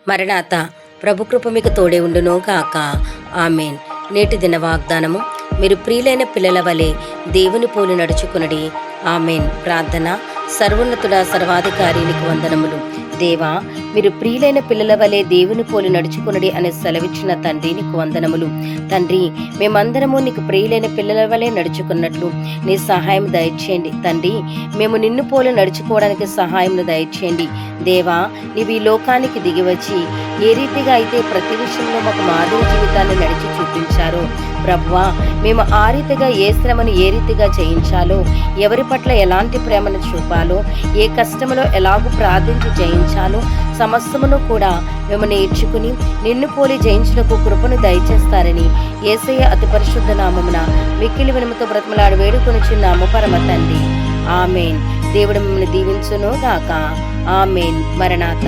మరణాత ప్రభు కృప మీకు తోడే ఉండును గాక. ఆమెన్. నేటి దిన వాగ్దానము: మీరు ప్రియులైన పిల్లల వలె దేవుని పోలి నడుచుకునడి. ఆమెన్. ప్రార్థన: సర్వోన్నతుడా, సర్వాధికారి, నీకు వందనములు. దేవా, మీరు ప్రియులైన పిల్లల వలె దేవుని పోలి నడుచుకునడి అనే సెలవిచ్చిన తండ్రి, నీకు వందనములు. తండ్రి, మేమందరము నీకు ప్రియులైన పిల్లల వలె నడుచుకున్నట్లు నీ సహాయం దయచేయండి. తండ్రి, మేము నిన్ను పోలి నడుచుకోవడానికి సహాయం దయచేయండి. దేవా, నీవు ఈ లోకానికి దిగివచ్చి ఏ రీతిగా అయితే ప్రతి విషయంలో మాకు మాదిరి జీవితాన్ని నడిచి చూపించారో ప్రభువా, మేము ఆ రీతిగా ఏ శ్రమను ఏ రీతిగా చేయించాలో, ఎవరి పట్ల ఎలాంటి ప్రేమను చూపాలో, ఏ కష్టములో ఎలాగూ ప్రార్థించి జయించాలో సమస్తమును కూడా మేము నేర్చుకుని నిన్ను పోలి జయించుటకు కృపను దయచేస్తారని యేసయ్య అతి పరిశుద్ధ నామమున మిక్కిలి వినముతో బ్రతిమలాడి వేడుకొనుచున్నాము పరమ తండ్రి. ఆమెన్. దేవుడు మిమ్మల్ని దీవించును గాక. ఆమెన్. మరణాత.